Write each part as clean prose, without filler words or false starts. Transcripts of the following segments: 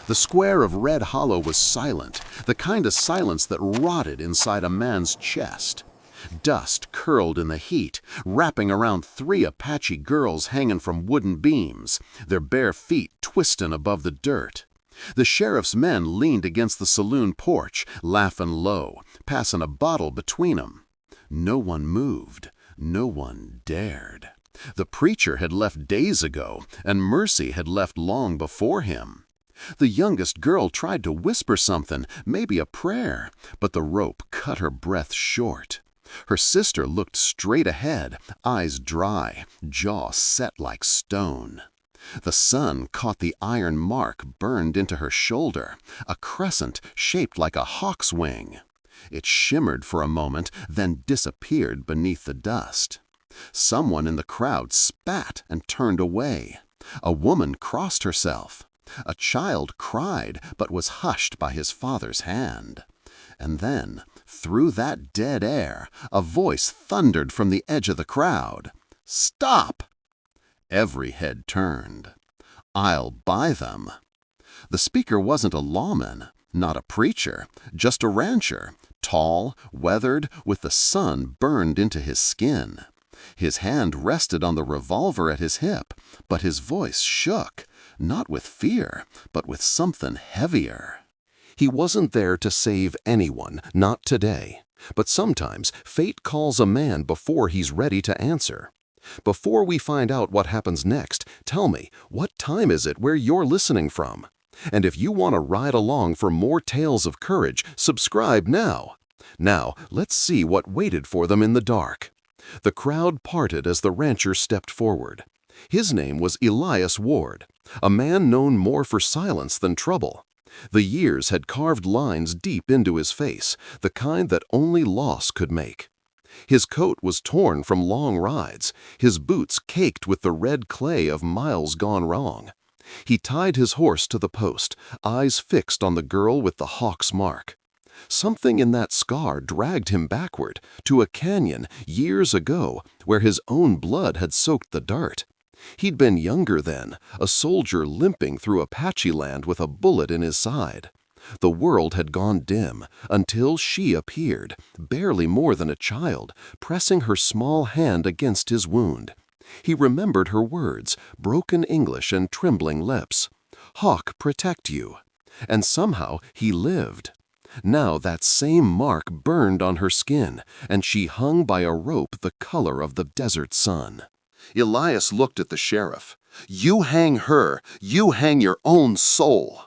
The square of red hollow was silent, the kind of silence that rotted inside a man's chest. Dust curled in the heat, wrapping around 3 Apache girls hanging from wooden beams, their bare feet twisting above the dirt. The sheriff's men leaned against the saloon porch, laughing low, passing a bottle between 'em. No one moved. No one dared. The preacher had left days ago, and Mercy had left long before him. The youngest girl tried to whisper something, maybe a prayer, but the rope cut her breath short. Her sister looked straight ahead, eyes dry, jaw set like stone. The sun caught the iron mark burned into her shoulder, a crescent shaped like a hawk's wing. It shimmered for a moment, then disappeared beneath the dust. Someone in the crowd spat and turned away. A woman crossed herself. A child cried, but was hushed by his father's hand. And then, through that dead air, a voice thundered from the edge of the crowd. "Stop!" Every head turned. "I'll buy them." The speaker wasn't a lawman, not a preacher, just a rancher, tall, weathered, with the sun burned into his skin. His hand rested on the revolver at his hip, but his voice shook, not with fear, but with something heavier. He wasn't there to save anyone, not today. But sometimes fate calls a man before he's ready to answer. Before we find out what happens next, tell me, what time is it where you're listening from? And if you want to ride along for more tales of courage, subscribe now. Now, let's see what waited for them in the dark. The crowd parted as the rancher stepped forward. His name was Elias Ward, a man known more for silence than trouble. The years had carved lines deep into his face, the kind that only loss could make. His coat was torn from long rides, his boots caked with the red clay of miles gone wrong. He tied his horse to the post, eyes fixed on the girl with the hawk's mark. Something in that scar dragged him backward, to a canyon years ago where his own blood had soaked the dirt. He'd been younger then, a soldier limping through Apache land with a bullet in his side. The world had gone dim until she appeared, barely more than a child, pressing her small hand against his wound. He remembered her words, broken English and trembling lips. "Hawk, protect you." And somehow he lived. Now that same mark burned on her skin, and she hung by a rope the color of the desert sun. Elias looked at the sheriff. "You hang her, you hang your own soul."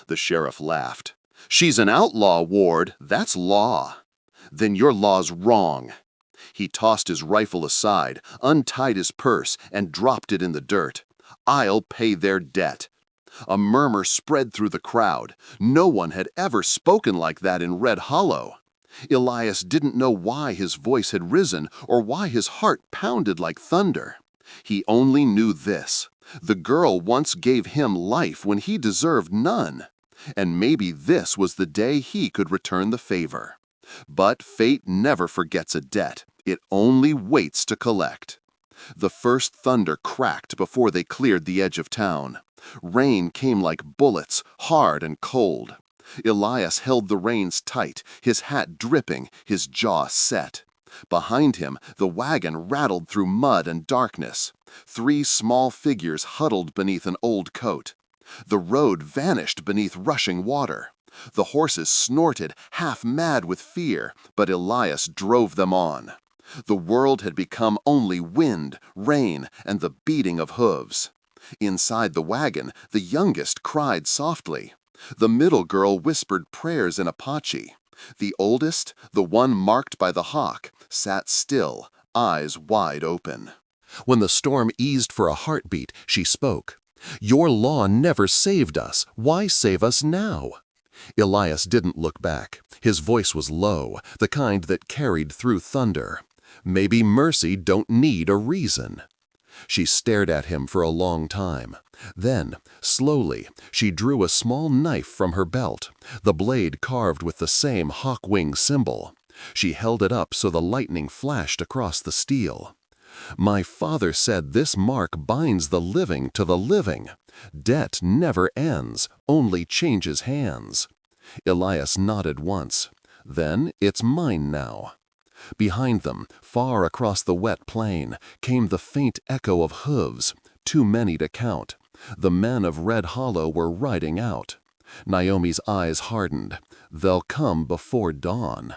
The sheriff laughed. "She's an outlaw, Ward. That's law." "Then your law's wrong." He tossed his rifle aside, untied his purse, and dropped it in the dirt. "I'll pay their debt." A murmur spread through the crowd. No one had ever spoken like that in Red Hollow. Elias didn't know why his voice had risen or why his heart pounded like thunder. He only knew this: the girl once gave him life when he deserved none. And maybe this was the day he could return the favor. But fate never forgets a debt. It only waits to collect. The first thunder cracked before they cleared the edge of town. Rain came like bullets, hard and cold. Elias held the reins tight, his hat dripping, his jaw set. Behind him, the wagon rattled through mud and darkness. 3 small figures huddled beneath an old coat. The road vanished beneath rushing water. The horses snorted, half mad with fear, but Elias drove them on. The world had become only wind, rain, and the beating of hooves. Inside the wagon, the youngest cried softly. The middle girl whispered prayers in Apache. The oldest, the one marked by the hawk, sat still, eyes wide open. When the storm eased for a heartbeat, she spoke. "Your law never saved us. Why save us now?" Elias didn't look back. His voice was low, the kind that carried through thunder. "Maybe mercy don't need a reason." She stared at him for a long time. Then, slowly, she drew a small knife from her belt, the blade carved with the same hawk wing symbol. She held it up so the lightning flashed across the steel. My father said this mark binds the living to the living. Debt never ends, only changes hands. Elias nodded once. Then it's mine now. Behind them, far across the wet plain, came the faint echo of hooves, too many to count. The men of Red Hollow were riding out. Naomi's eyes hardened. They'll come before dawn.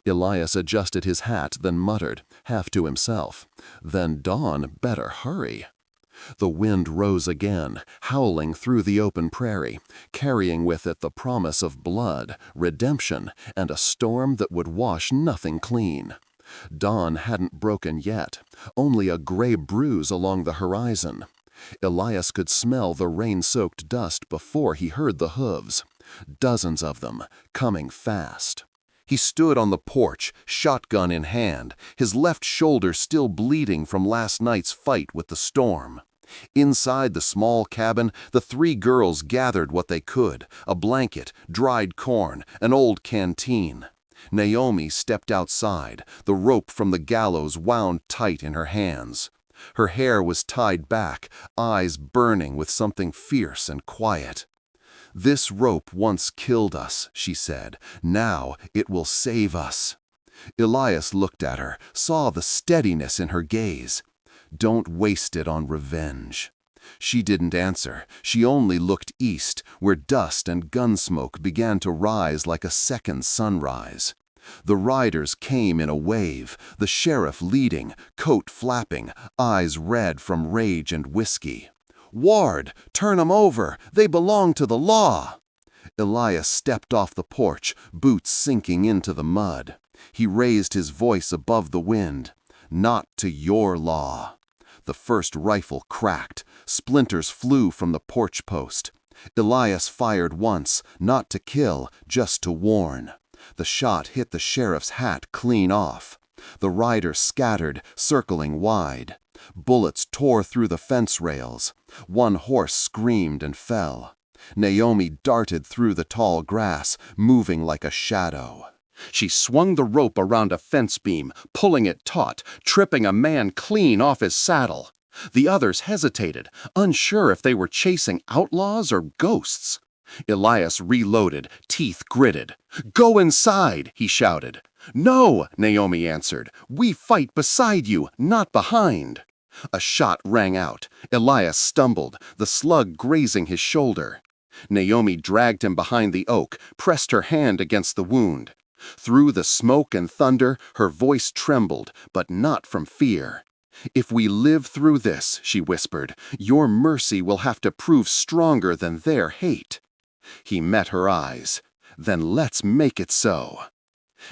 Elias adjusted his hat, then muttered, half to himself, "Then dawn better hurry." The wind rose again, howling through the open prairie, carrying with it the promise of blood, redemption, and a storm that would wash nothing clean. Dawn hadn't broken yet, only a gray bruise along the horizon. Elias could smell the rain-soaked dust before he heard the hooves. Dozens of them, coming fast. He stood on the porch, shotgun in hand, his left shoulder still bleeding from last night's fight with the storm. Inside the small cabin, the three girls gathered what they could, a blanket, dried corn, an old canteen. Naomi stepped outside, the rope from the gallows wound tight in her hands. Her hair was tied back, eyes burning with something fierce and quiet. "This rope once killed us," she said. "Now it will save us." Elias looked at her, saw the steadiness in her gaze. "Don't waste it on revenge." She didn't answer. She only looked east, where dust and gun smoke began to rise like a second sunrise. The riders came in a wave, the sheriff leading, coat flapping, eyes red from rage and whiskey. "Ward, turn 'em over! They belong to the law!" Elias stepped off the porch, boots sinking into the mud. He raised his voice above the wind. "Not to your law." The first rifle cracked. Splinters flew from the porch post. Elias fired once, not to kill, just to warn. The shot hit the sheriff's hat clean off. The riders scattered, circling wide. Bullets tore through the fence rails. One horse screamed and fell. Naomi darted through the tall grass, moving like a shadow. She swung the rope around a fence beam, pulling it taut, tripping a man clean off his saddle. The others hesitated, unsure if they were chasing outlaws or ghosts. Elias reloaded, teeth gritted. "Go inside!" he shouted. "No," Naomi answered. "We fight beside you, not behind." A shot rang out. Elias stumbled, the slug grazing his shoulder. Naomi dragged him behind the oak, pressed her hand against the wound. Through the smoke and thunder, her voice trembled, but not from fear. "If we live through this," she whispered, "your mercy will have to prove stronger than their hate." He met her eyes. "Then let's make it so."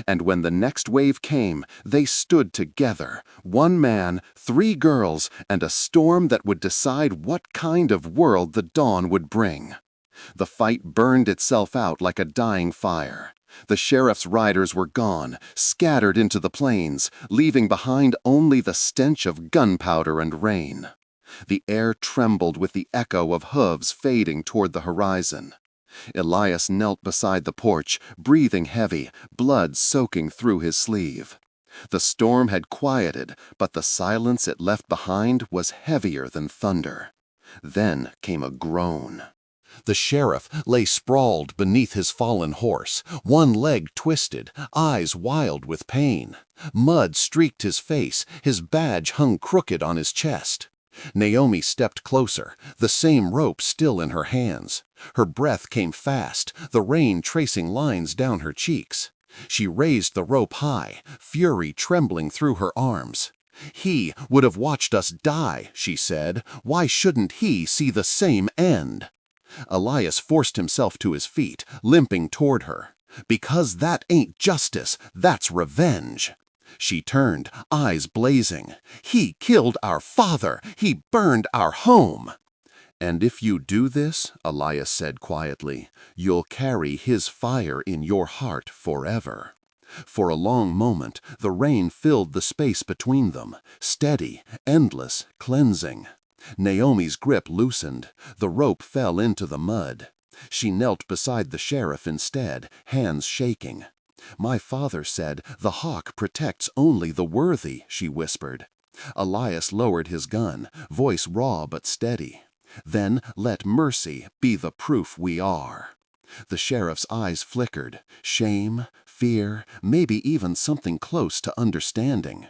And when the next wave came, they stood together, one man, three girls, and a storm that would decide what kind of world the dawn would bring. The fight burned itself out like a dying fire. The sheriff's riders were gone, scattered into the plains, leaving behind only the stench of gunpowder and rain. The air trembled with the echo of hooves fading toward the horizon. Elias knelt beside the porch, breathing heavy, blood soaking through his sleeve. The storm had quieted, but the silence it left behind was heavier than thunder. Then came a groan. The sheriff lay sprawled beneath his fallen horse, one leg twisted, eyes wild with pain. Mud streaked his face, his badge hung crooked on his chest. Naomi stepped closer, the same rope still in her hands. Her breath came fast, the rain tracing lines down her cheeks. She raised the rope high, fury trembling through her arms. "He would have watched us die," she said. "Why shouldn't he see the same end?" Elias forced himself to his feet, limping toward her. "Because that ain't justice, that's revenge." She turned, eyes blazing. "He killed our father. He burned our home." "And if you do this," Elias said quietly, "you'll carry his fire in your heart forever." For a long moment, the rain filled the space between them, steady, endless, cleansing. Naomi's grip loosened. The rope fell into the mud. She knelt beside the sheriff instead, hands shaking. "My father said the hawk protects only the worthy," she whispered. Elias lowered his gun, voice raw but steady. "Then let mercy be the proof we are." The sheriff's eyes flickered. Shame, fear, maybe even something close to understanding.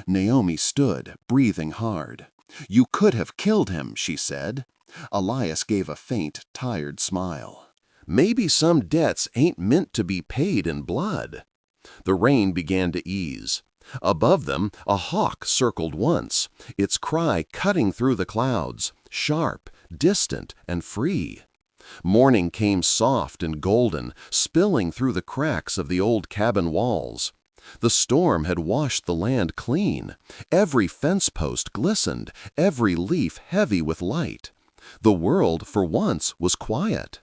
Naomi stood, breathing hard. "You could have killed him," she said. Elias gave a faint, tired smile. "Maybe some debts ain't meant to be paid in blood." The rain began to ease. Above them, a hawk circled once, its cry cutting through the clouds, sharp, distant, and free. Morning came soft and golden, spilling through the cracks of the old cabin walls. The storm had washed the land clean. Every fence post glistened, every leaf heavy with light. The world, for once, was quiet.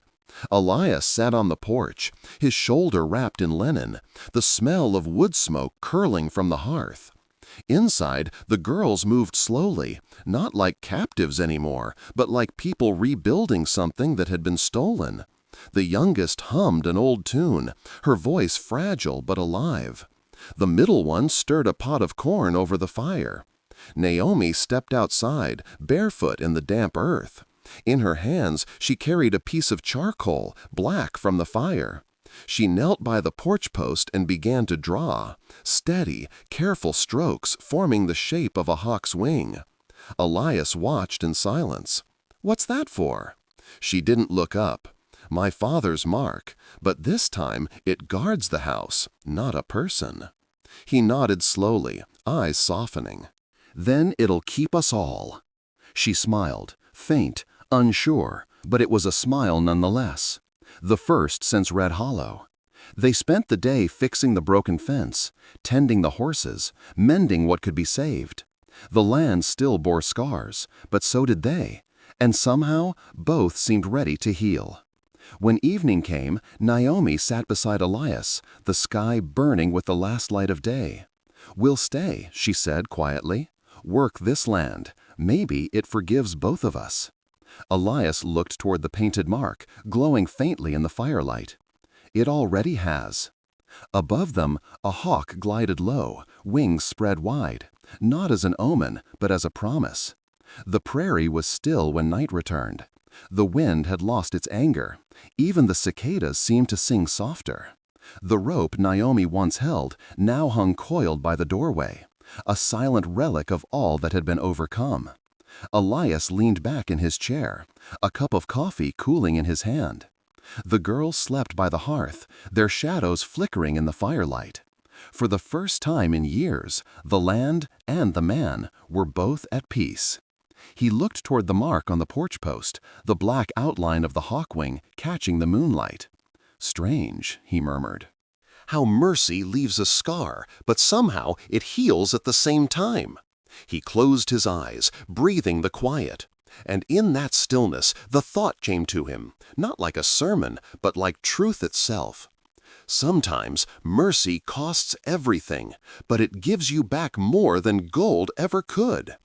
Elias sat on the porch, his shoulder wrapped in linen, the smell of wood smoke curling from the hearth. Inside, the girls moved slowly, not like captives anymore, but like people rebuilding something that had been stolen. The youngest hummed an old tune, her voice fragile but alive. The middle one stirred a pot of corn over the fire. Naomi stepped outside, barefoot in the damp earth. In her hands, she carried a piece of charcoal, black from the fire. She knelt by the porch post and began to draw, steady, careful strokes forming the shape of a hawk's wing. Elias watched in silence. "What's that for?" She didn't look up. "My father's mark, but this time it guards the house, not a person." He nodded slowly, eyes softening. "Then it'll keep us all." She smiled, faint, unsure, but it was a smile nonetheless. The first since Red Hollow. They spent the day fixing the broken fence, tending the horses, mending what could be saved. The land still bore scars, but so did they, and somehow both seemed ready to heal. When evening came, Naomi sat beside Elias, the sky burning with the last light of day. "We'll stay," she said quietly. "Work this land. Maybe it forgives both of us." Elias looked toward the painted mark, glowing faintly in the firelight. "It already has." Above them, a hawk glided low, wings spread wide, not as an omen, but as a promise. The prairie was still when night returned. The wind had lost its anger. Even the cicadas seemed to sing softer. The rope Naomi once held now hung coiled by the doorway, a silent relic of all that had been overcome. Elias leaned back in his chair, a cup of coffee cooling in his hand. The girls slept by the hearth, their shadows flickering in the firelight. For the first time in years, the land and the man were both at peace. He looked toward the mark on the porch post, the black outline of the hawk wing catching the moonlight. "Strange," he murmured. "How mercy leaves a scar, but somehow it heals at the same time." He closed his eyes, breathing the quiet. And in that stillness, the thought came to him, not like a sermon, but like truth itself. Sometimes mercy costs everything, but it gives you back more than gold ever could.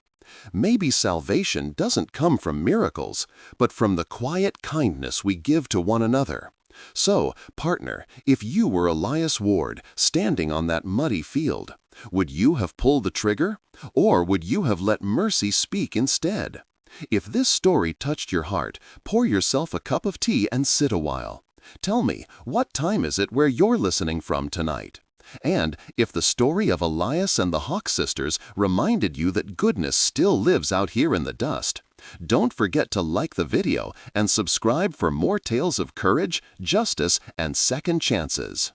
Maybe salvation doesn't come from miracles, but from the quiet kindness we give to one another. So, partner, if you were Elias Ward, standing on that muddy field, would you have pulled the trigger, or would you have let mercy speak instead? If this story touched your heart, pour yourself a cup of tea and sit a while. Tell me, what time is it where you're listening from tonight? And if the story of Elias and the Hawk sisters reminded you that goodness still lives out here in the dust, don't forget to like the video and subscribe for more tales of courage, justice, and second chances.